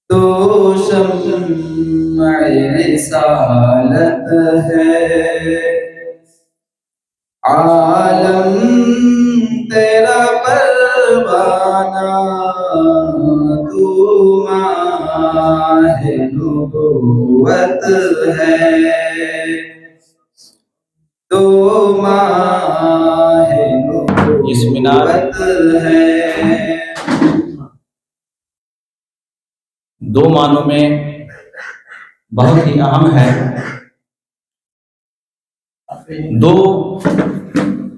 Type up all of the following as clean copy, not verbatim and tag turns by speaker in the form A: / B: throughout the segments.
A: तो शम्अ रिसालत है, आलम तेरा परवाना, तू माहे नबुव्वत है, तो माहे नबुव्वत है।
B: दो मानों में बहुत ही अहम है। दो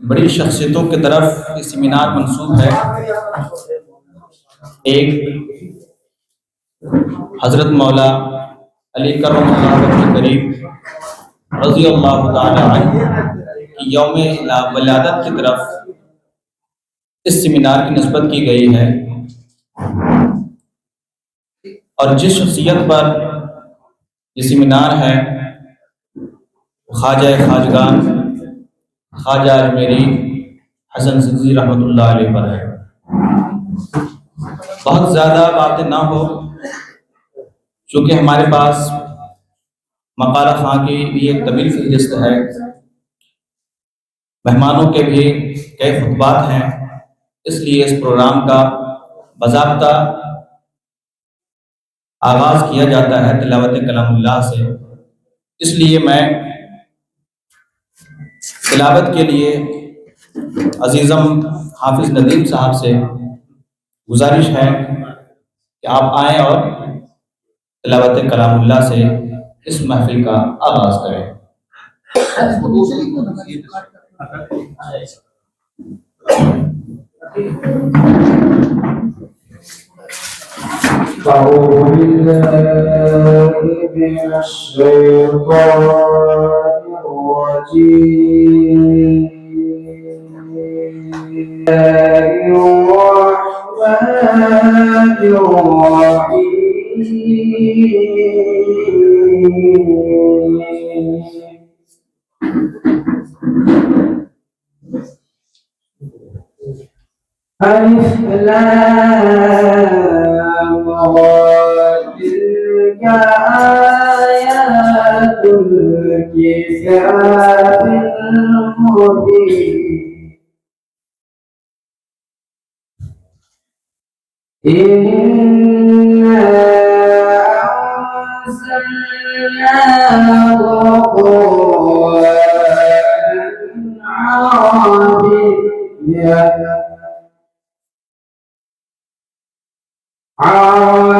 B: बड़ी शख्सियतों की तरफ ये सेमिनार मंसूब है। एक हज़रत मौला अली करम करीम रज़ी अल्लाह तआला अन्हु की यौम वलादत की तरफ इस सेमिनार की निस्बत की गई है। और जिस शख्सियत पर ये सेमिनार है ख्वाजा खाजगान ख्वाजा अजमेरी हसन सिद्दी रहमतुल्लाह अलैह पर है। बहुत ज़्यादा बातें ना हो, चूँकि हमारे पास मकाला खां की भी एक तवील फहरिस्त है, मेहमानों के भी कई खुतबात हैं, इसलिए इस प्रोग्राम का बाज़ाब्ता आगाज़ किया जाता है तिलावत कलामुल्लाह से। इसलिए मैं तिलावत के लिए अजीज़म हाफिज़ नदीम साहब से गुजारिश है कि आप आएँ और तिलावत कलामुल्लाह से इस महफिल का आगाज़ करें।
A: अलिफ लाम रा तिल्क आयातुल किताबिल मुबीन इन्ना अंज़लनाहु क़ुरआनन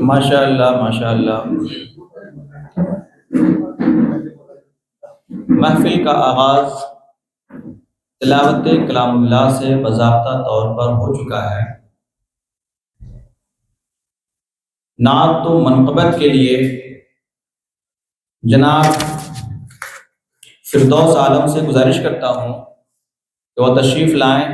B: माशाअल्लाह माशाअल्लाह। महफिल का आगाज़ तिलावत कलामुल्लाह से बाज़ाब्ता तौर पर हो चुका है। नात तो मनक़बत के लिए जनाब फिरदौस आलम से गुजारिश करता हूँ कि वह तशरीफ़ लाएँ।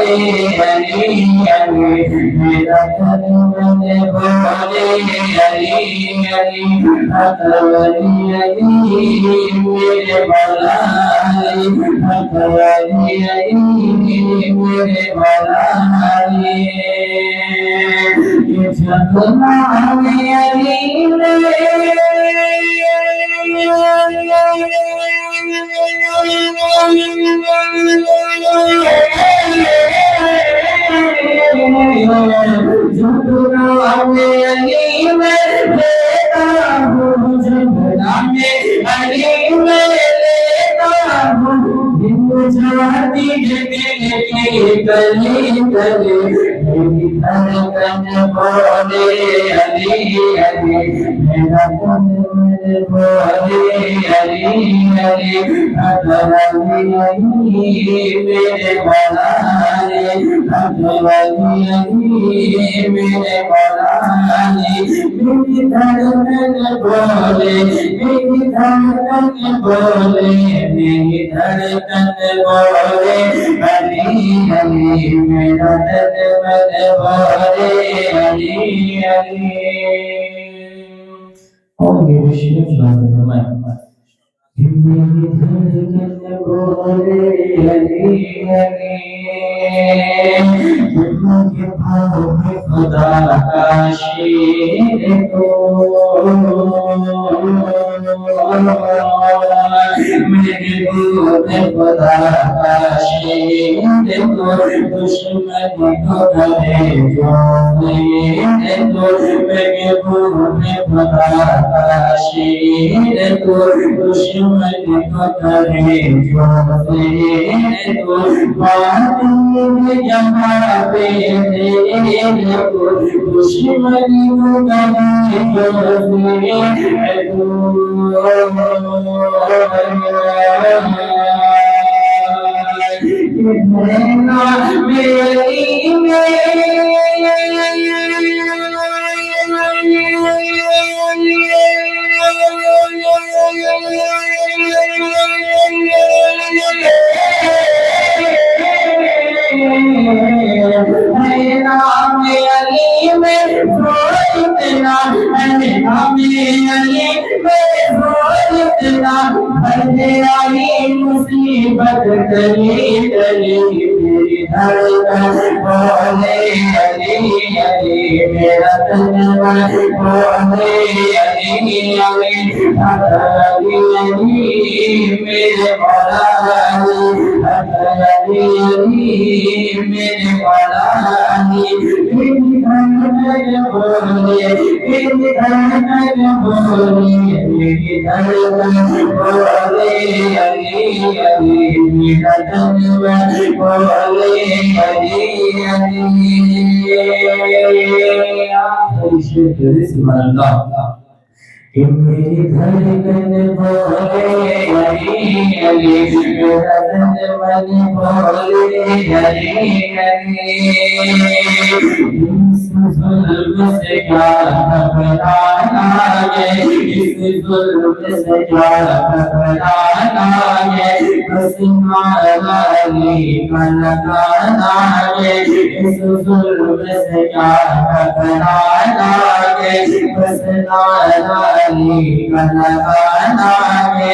A: अली मेरा तन मन बोले अली अली अली अली मेरे मौला अली अली मेरे मौला ये जग नामे अली मेरी धड़कन बोले अली अली मेरा तन मन बोले अली अली इस जुल्म से क्या घबराना है इस जुल्म से क्या घबराना है बस माली का लगाना है इस जुल्म से क्या घबराना है बस नाली का लगाना है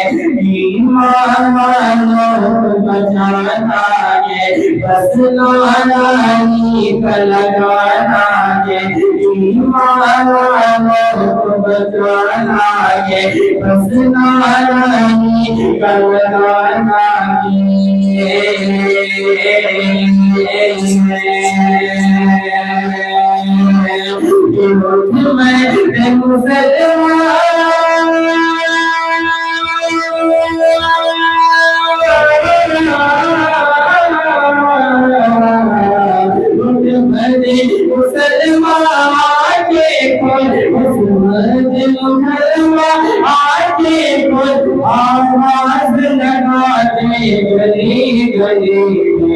A: ईमान वालों बचाना है बस नाली का लगाना है ईमान वालों बचाना है बस नाली का लगाना आवाज लगाते गली गली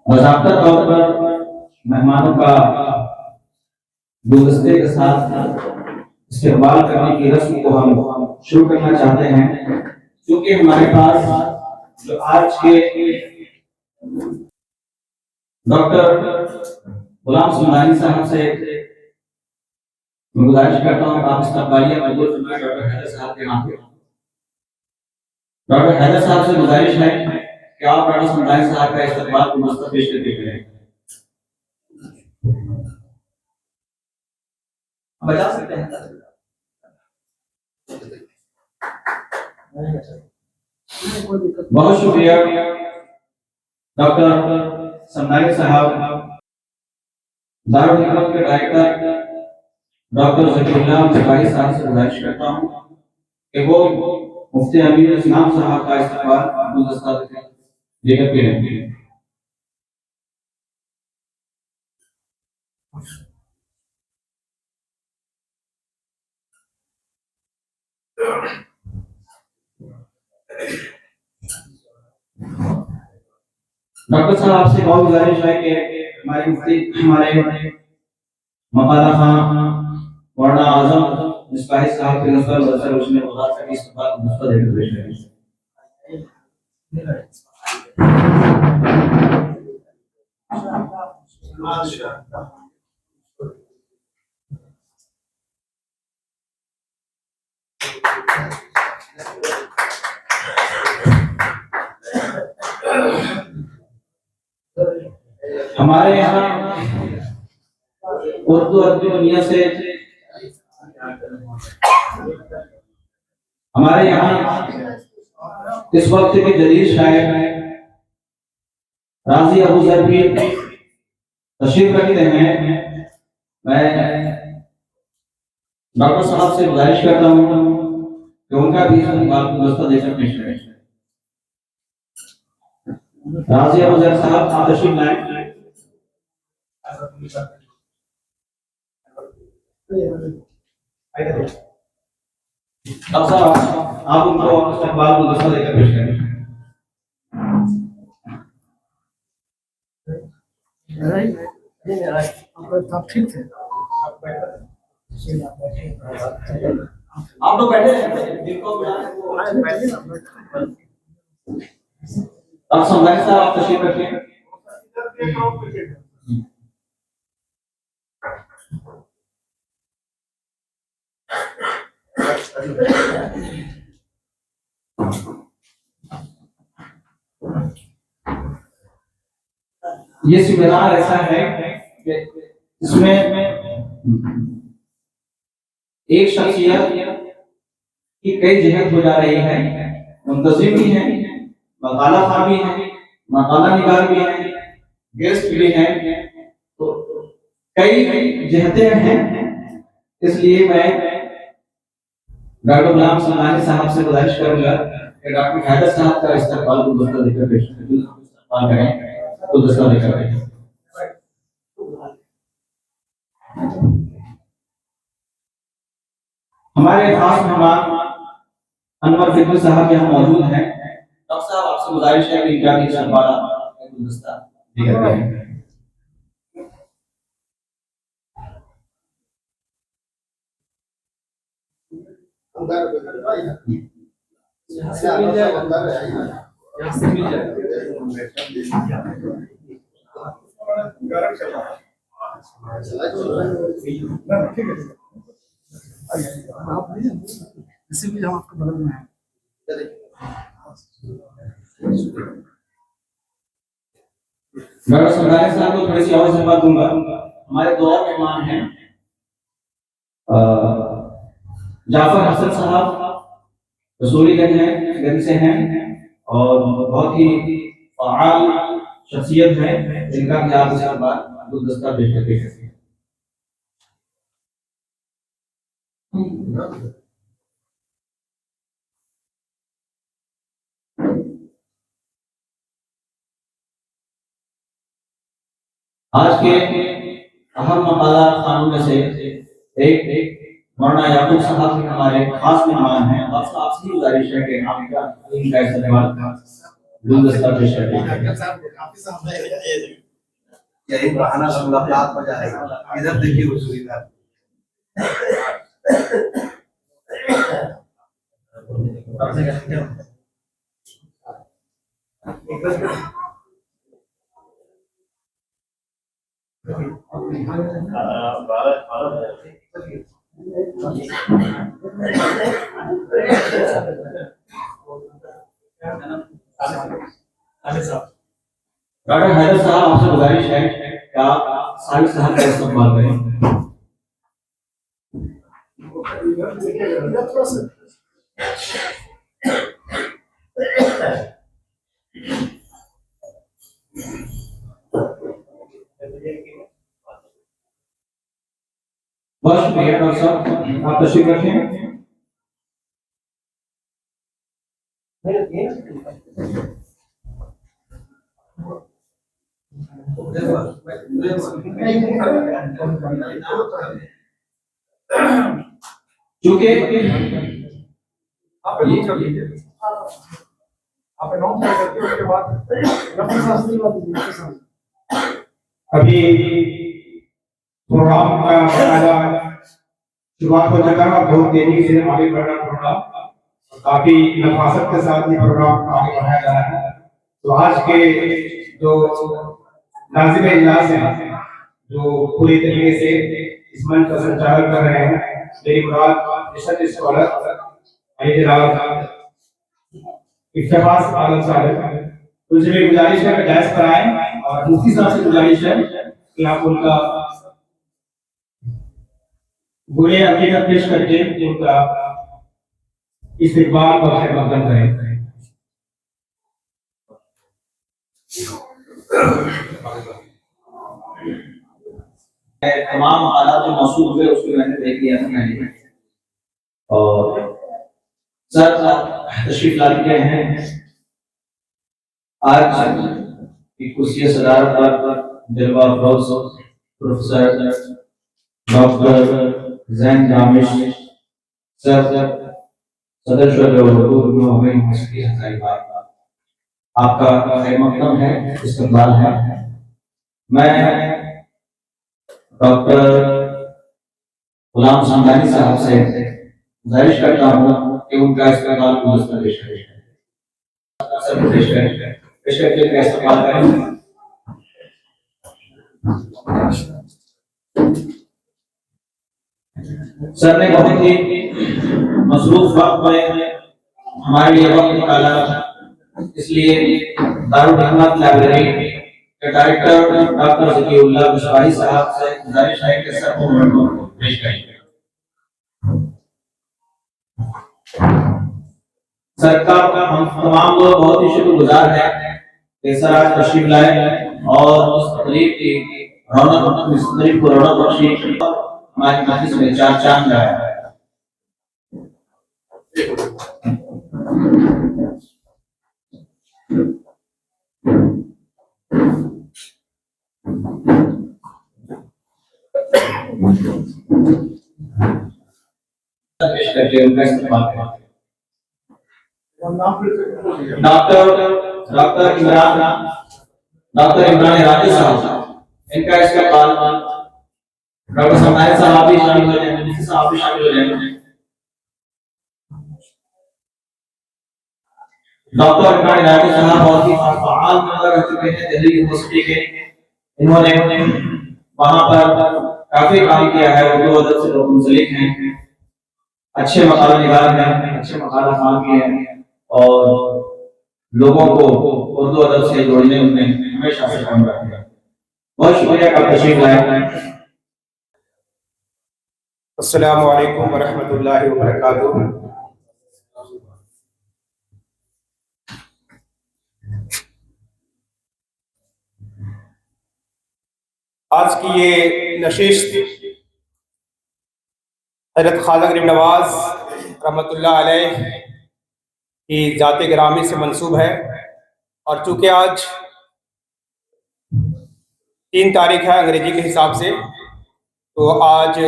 B: बाज़ाब्ता तौर पर मेहमानों का गुलदस्ते के साथ इस्तेमाल करने की रस्म को हम शुरू करना चाहते हैं, क्योंकि हमारे पास जो आज के डॉक्टर गुलाम सुमनानी साहब से मैं गुजारिश करता हूँ आप इस्तकबालिया मजबूर फरमाएं डॉक्टर हैदर साहब के नाम पे। डॉक्टर हैदर साहब से गुजारिश है कि आप डॉक्टर सुमनानी साहब का इस्तकबाल को मुस्तफ़ पेश करके करें। बजा सकते हैं। बहुत शुक्रिया डॉक्टर सुमनानी साहब। दारुल हिकमत के डायरेक्टर डॉक्टर ज़कीरुल्लाह सिपाही साहब से गुजारिश करता हूँ कि वो मुफ्ती अमीर इस्लाम साहब का इस्तकबाल गुलदस्ता लेकर के रहेंगे। डॉक्टर साहब आपसे बहुत गुजारिश है कि हमारे मुफ्ती हमारे मकाला खां वरना आजम सिपाही साहब के नस्ल वसर उसने बहुत सारी इस्तकबाल गुलदस्ता देकर पेश करें। हमारे यहाँ उर्दू अरबी दुनिया से हमारे यहाँ इस वक्त के जदीद शायर राजी अबू जर भी तशरीफ रखते हैं। मैं डॉक्टर साहब से गुजारिश करता हूँ कि उनका भी बात गुलदस्ता देकर पेश करें। राजी अबू जर साहब आप तशरीफ लाएं। आप उनको इस्तकबाल गुलदस्ता देकर पेश करें।
C: ठीक है
B: आप लोग बैठे हैं जिनको आप समझाएं साहब आप तशरीफ रखिए। ये सेमिनार ऐसा है कि इसमें एक शख्सियत की कई जहत हो जा रही है। मुंतजिम भी है, मकाला खां भी है, मकाला निगार भी है, गेस्ट भी है, तो कई जहतें हैं। इसलिए मैं डॉक्टर गुलाम सुमनानी साहब से गुजारिश करूंगा कि डॉक्टर हैदर साहब का इस्तकबाल गुलदस्ता देकर पेश करें। गुलदस्ता देकर हमारे खास मेहमान अनवर फिक्र साहब यहाँ मौजूद हैं। डॉक्टर साहब आपसे गुजारिश है कि इनका भी इस्तकबाल गुलदस्ता देकर करें।
C: इसी भी हम आपके बगल में हैं।
B: डॉक्टर सुमनानी साहब को थोड़ी सी और धन्यवाद दूंगा। हमारे दो और मेहमान हैं, जाफर हसन साहब रसूलीगंज से हैं और बहुत ही फ़आल शख्सियत है, जिनका कि आप इस बार गुलदस्ता पेश करके हैं। आज के अहम मकाला खानों में से एक मौलाना याकूब साहब भी हमारे खास मेहमान हैं। आपसे गुजारिश है कि आपका इनका इस्तेमाल गुलदस्ता पेश करें।
D: यही बहाना से मुलाकात हो जाएगा। इधर देखिए हुजूर, इधर
B: डॉक्टर हैदर साहब, आपसे गुजारिश है कि आप साहिब साहब का इस्तेमाल करें। बहुत शुक्रिया डॉक्टर साहब, आप तशरीफ रखें। चूंकि
C: आप ये कर लीजिए, आप अनाउंस करके उसके बाद
E: अभी प्रोग्राम का बाकायदा शुरुआत हो चुका है और बहुत तेजी से आगे बढ़ रहा है। काफी नफासत के साथ ये प्रोग्राम आगे बढ़ाया जा रहा है। तो आज के जो नाज़िम इजलास हैं, जो पूरी तरीके से इस मंच का संचालन कर रहे हैं, मेरी मुराद रिसर्च स्कॉलर इफ्तिखार आलम साहब, उनसे भी गुजारिश है कि डायस पर आएं और मुफ्ती साहब से गुजारिश है कि आप उनका बुरे अकीदत पेश करके उनका इस्तिकबाल और खैरमकदम करें।
B: तमाम हालात जो मौसूल हुए उसको मैंने देख लिया था मैंने, और सर तशरीफ ला चुके हैं। आज की कुर्सी सदारत पर जलवा अफरोज professor doctor Jain Jamish sir, सदर यूनिवर्सिटी हजारीबाग, आपका खैरमकदम है, इस्तकबाल है। मैं डॉक्टर गुलाम समदानी साहब से गुजारिश करता हूँ कि उनका इस्तेमाल पेश करके इस्तेमाल करें। सर ने बहुत ही मसरूफ वक्त में हमारे लिए वक्त निकाला, इसलिए दारुल हिकमत लाइब्रेरी के डायरेक्टर डॉक्टर ज़कीउल्लाह बिस्वाही साहब से गुजारिश है कि सर को पेश करें। सर का हम तमाम लोग बहुत ही शुक्रगुजार हैं कि सर आज तशरीफ लाए और इस तकरीब की रौनक, इस तकरीब को रौनक बख्शी, हमारी मजलिस में चार चांद लगाया। डॉक्टर इमरान राजी साहब, इनका इस्तेमाल डॉक्टर समदानी साहब भी शामिल हो जाएंगे, मिनिस्टर साहब भी शामिल हो जाएंगे। डॉक्टर इमरान राजी साहब बहुत ही फ़आल मेंबर रह चुके हैं दिल्ली यूनिवर्सिटी के। इन्होंने वहां पर काफी काम किया है, उर्दू अदब से लोग मुंसलिक हैं, अच्छे मकाला निगार हैं, अच्छे मकाला खान भी हैं और लोगों को उर्दू अदब से जोड़ने में हमेशा से काम करते हैं। बहुत शुक्रिया आप तशरीफ लाए।
E: अस्सलामु अलैकुम वरहमतुल्लाहि वबरकातुहू। आज की ये नशिस्त हज़रत ख्वाजा गरीब नवाज रहमतुल्लाह अलैह की ज़ात गिरामी से मंसूब है, और चूँकि आज 3 तारीख है अंग्रेजी के हिसाब से, तो आज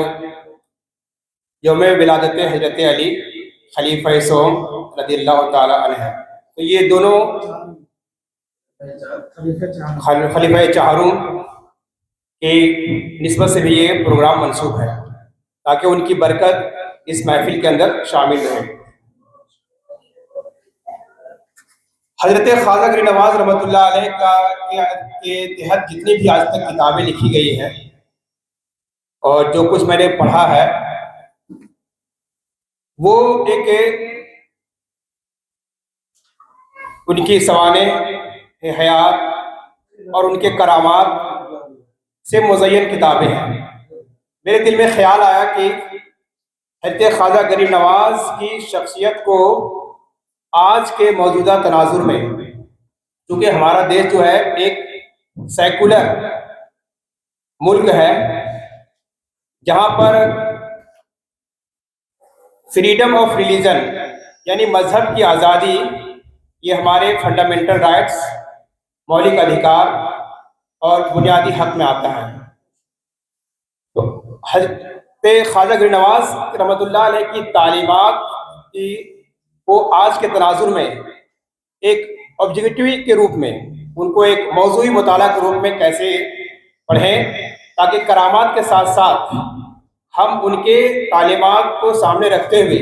E: यौम विलादत हज़रत अली खलीफा सोम रज़ियल्लाहु ताला अन्हु है। तो ये दोनों खलीफा चाहरों की निस्बत से भी ये प्रोग्राम मंसूब है, ताकि उनकी बरकत इस महफिल के अंदर शामिल रहे। हज़रत ख्वाजा गरीब नवाज रहमतुल्लाह अलैह के तहत जितनी भी आज तक किताबें लिखी गई हैं और जो कुछ मैंने पढ़ा है, वो एक उनकी सवाने हयात और उनके करामात से मुज़य्यन किताबें हैं। मेरे दिल में ख्याल आया कि हज़रत ख्वाजा गरीब नवाज की शख्सियत को आज के मौजूदा तनाजुर में, क्योंकि हमारा देश जो है एक सेकुलर मुल्क है जहाँ पर फ्रीडम ऑफ रिलीजन यानी मजहब की आज़ादी, ये हमारे फंडामेंटल राइट्स, मौलिक अधिकार और बुनियादी हक में आता है। तो हज़रत ख्वाजा गरीब नवाज रहमतुल्लाह अलैह की तालीमात की वो आज के तनाजुर में एक ऑब्जेक्टिव के रूप में, उनको एक मौजूई मुताला के रूप में कैसे पढ़ें, ताकि करामात के साथ साथ हम उनके तालीमात को सामने रखते हुए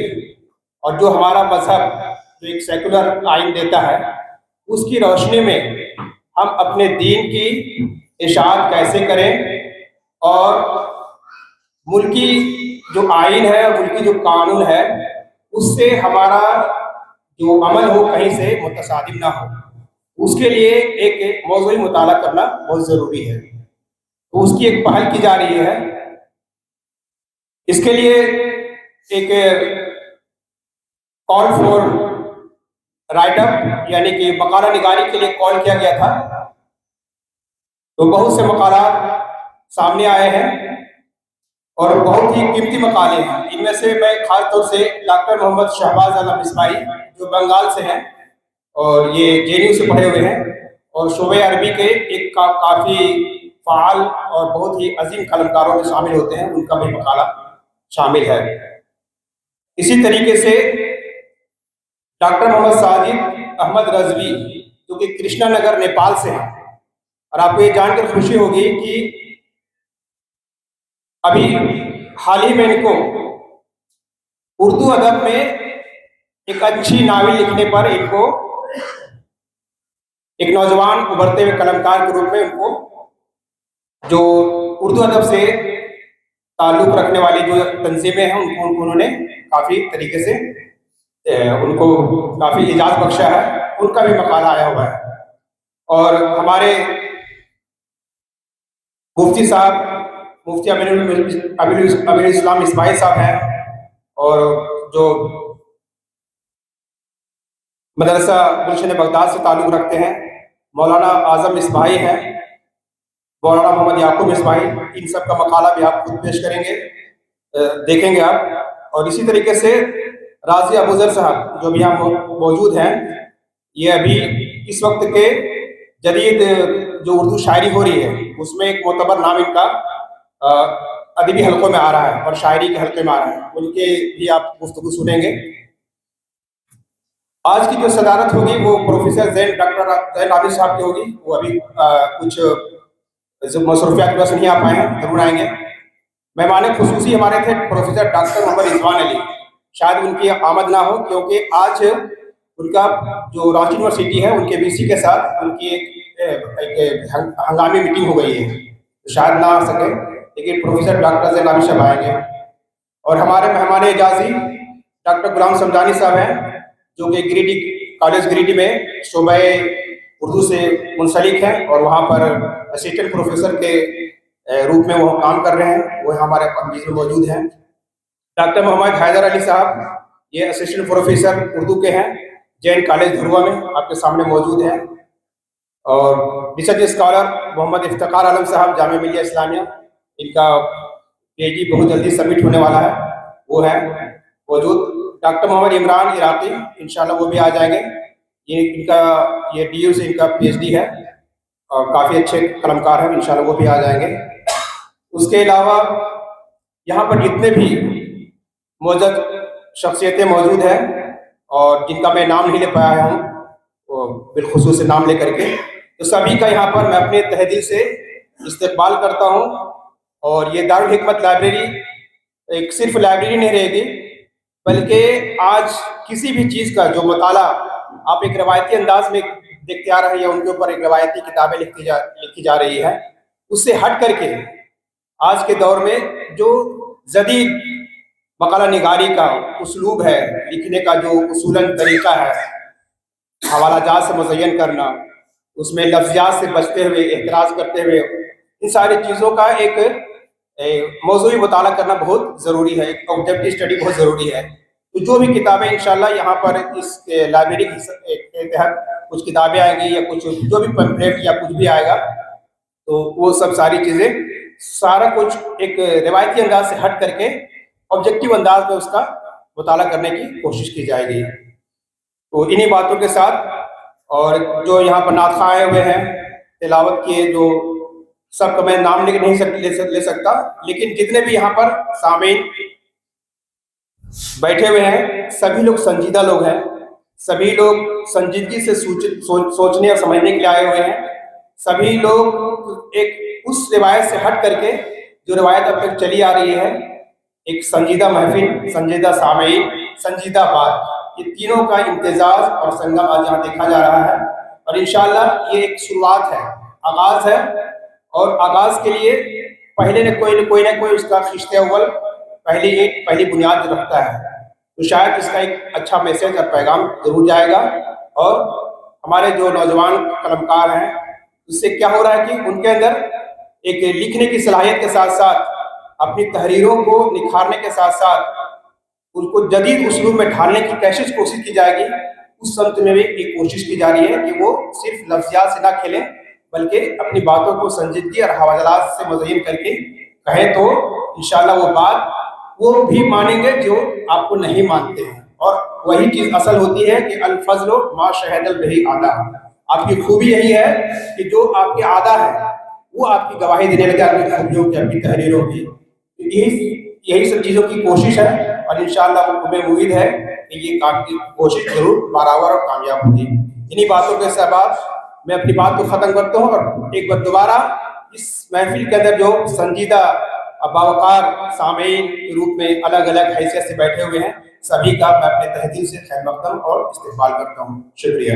E: और जो हमारा मजहब जो एक सेकुलर आइन देता है, उसकी रोशनी में हम अपने दीन की इशाअत कैसे करें और मुल्की जो आइन है, मुल्की जो कानून है, उससे हमारा जो अमल हो कहीं से मुतसादिम ना हो, उसके लिए एक मौज़ूई मुताला करना बहुत ज़रूरी है। तो उसकी एक पहल की जा रही है। इसके लिए एक कॉल फॉर राइटअप यानी कि मकाला निगारी के लिए कॉल किया गया था। तो बहुत से मकालात सामने आए हैं और बहुत ही कीमती मकाले हैं। इनमें से मैं खास तौर से डॉक्टर मोहम्मद शहबाज आलम इस्माइल, जो बंगाल से हैं और ये JNU से पढ़े हुए हैं और शोबे अरबी के एक काफ़ी फ़ाल और बहुत ही अजीम कलमकारों में शामिल होते हैं, उनका भी मकाला शामिल है। इसी तरीके से डॉक्टर मोहम्मद साजिद अहमद रजवी, जो कि कृष्णा नगर नेपाल से हैं, और आपको ये जानकर खुशी होगी कि अभी हाल ही में इनको उर्दू अदब में एक अच्छी नावल लिखने पर इनको एक नौजवान उभरते हुए कलमकार के रूप में उनको जो उर्दू अदब से ताल्लुक़ रखने वाली जो तंजीमें हैं उनको उन्होंने काफ़ी तरीके से उनको काफ़ी इजाज़त बख्शा है, उनका भी मकाला आया हुआ है। और हमारे मुफ्ती साहब, मुफ्ती अमीरुल इस्लाम इस्माइल साहब हैं, और जो मदरसा गुलशन बगदाद से ताल्लुक़ रखते हैं मौलाना आज़म इस्माइल हैं, मौलाना मोहम्मद याकूब इस्माइल, इन सब का मकाला भी आप खुद पेश करेंगे, देखेंगे आप। और इसी तरीके से राजी अबूजर साहब जो भी यहाँ मौजूद हैं, ये अभी इस वक्त के जदीद जो उर्दू शायरी हो रही है उसमें एक मोतबर नाम इनका अदबी हलकों में आ रहा है और शायरी के हल्के में आ रहा है, उनके भी आप गुफ्तगू सुनेंगे। आज की जो सदारत होगी वो प्रोफेसर डॉक्टर जैन आबिद साहब की होगी। वो अभी कुछ मसरूफियात बस नहीं आ पाए हैं, जरूर आएंगे। मेहमान खुसूसी हमारे थे प्रोफेसर डॉक्टर मोहम्मद रिजवान अली, शायद उनकी आमद ना हो क्योंकि आज उनका जो रांची यूनिवर्सिटी है उनके VC के साथ उनकी एक हंगामी मीटिंग हो गई है, तो शायद ना आ सके, लेकिन प्रोफेसर डॉक्टर जैन आबिद साहब आएंगे। और हमारे मेहमान एजाजी डॉक्टर गुलाम समदानी साहब हैं, जो कि गिरिडीह कॉलेज गिरिडीह में शोबा उर्दू से मुंसलिक हैं और वहाँ पर असिस्टेंट प्रोफेसर के रूप में वो काम कर रहे हैं, वो हमारे बीच में मौजूद हैं। डॉक्टर मोहम्मद हैदर अली साहब, ये असिस्टेंट प्रोफेसर उर्दू के हैं, जैन कॉलेज धुरवा में आपके सामने मौजूद हैं। और रिसर्च स्कॉलर मोहम्मद इफ्तिकार आलम साहब, जामिया मिलिया इस्लामिया, इनका PhD बहुत जल्दी सबमिट होने वाला है, वो है मौजूद। डॉक्टर मोहम्मद इमरान इराकी, इंशाल्लाह वो भी आ जाएंगे। ये DU से इनका PhD है और काफ़ी अच्छे कलमकार हैं, इंशाल्लाह वो भी आ जाएंगे। उसके अलावा यहाँ पर जितने भी मौजूद शख्सियतें मौजूद हैं और जिनका मैं नाम नहीं ले पाया हूँ, वो बिलखुसूस से नाम लेकर के, तो सभी का यहाँ पर मैं अपने तहे दिल से इस्तकबाल करता हूँ। और ये दारुल हिकमत लाइब्रेरी एक सिर्फ लाइब्रेरी नहीं रहेगी, बल्कि आज किसी भी चीज़ का जो मुताला आप एक रवायती अंदाज में देखते आ रहे हैं, उनके ऊपर एक रवायती किताबें लिखी जा रही है, उससे हट करके आज के दौर में जो जदीद मकाला निगारी का उसलूब है, लिखने का जो उसूलन तरीका है, हवाला जात से मुज़य्यन करना, उसमें लफ्ज़ियात से बचते हुए, एहतराज करते हुए, इन सारी चीज़ों का एक मौज़ूई मुताला करना बहुत ज़रूरी है, एक ऑब्जेक्टिव स्टडी बहुत ज़रूरी है। तो जो भी किताबें इंशाल्लाह यहाँ पर इस लाइब्रेरी के तहत कुछ किताबें आएंगी या कुछ जो भी पैम्फलेट या कुछ भी आएगा, तो वो सब सारी चीज़ें सारा कुछ एक रिवायती अंदाज से हट करके ऑब्जेक्टिव अंदाज में उसका मुताला करने की कोशिश की जाएगी। तो इन्हीं बातों के साथ, और जो यहाँ पर नात आए हुए हैं तिलावत किए, जो सबका मैं नाम ले सकता, लेकिन जितने भी यहाँ पर सामीन बैठे हुए हैं, सभी लोग संजीदा लोग हैं, सभी लोग संजीदगी से सोचने और समझने के लिए आए हुए हैं। सभी लोग एक उस रिवायत से हट करके जो रिवायत अब तक चली आ रही है, एक संजीदा महफिल, संजीदा सामीन, संजीदा बात, ये तीनों का इम्तिजाज और संगम आज यहाँ देखा जा रहा है। और इंशाल्लाह ये एक शुरुआत है, आगाज़ है, और आगाज़ के लिए पहले न कोई उसका खिश्ते अव्वल पहली बुनियाद रखता है। तो शायद इसका एक अच्छा मैसेज और पैगाम जरूर जाएगा। और हमारे जो नौजवान कलमकार हैं, उससे क्या हो रहा है कि उनके अंदर एक लिखने की सलाहियत के साथ साथ अपनी तहरीरों को निखारने के साथ साथ उनको जदीद उसलूब में ढालने की कोशिश की जाएगी। उस संत में भी एक कोशिश की जा रही है कि वो सिर्फ लफ्ज़ियात से ना खेलें, बल्कि अपनी बातों को संजीदगी और हवालात से मुज़य्यन करके कहें, तो इंशाल्लाह वो बात वो भी मानेंगे जो आपको नहीं मानते हैं। और वही चीज़ असल होती है कि अल फज़्लु मा शहदल बिही आदा। आपकी खूबी यही है कि जो आपके आदा है वो आपकी गवाही देने लगे, आपकी खूबियों की, आपकी तहरीरों की। यही सब चीज़ों की कोशिश है, और इंशाअल्लाह हमें उम्मीद है कि ये काम की कोशिश जरूर बराबर और कामयाब होगी। इन्हीं बातों के साथ मैं अपनी बात को ख़त्म करता हूँ, और एक बार दोबारा इस महफिल के अंदर जो संजीदा बावकार सामीन के रूप में अलग अलग हैसियत से बैठे हुए हैं, सभी का मैं अपने तहे दिल से खैर मक़दम और इस्तेक़बाल करता हूँ। शुक्रिया।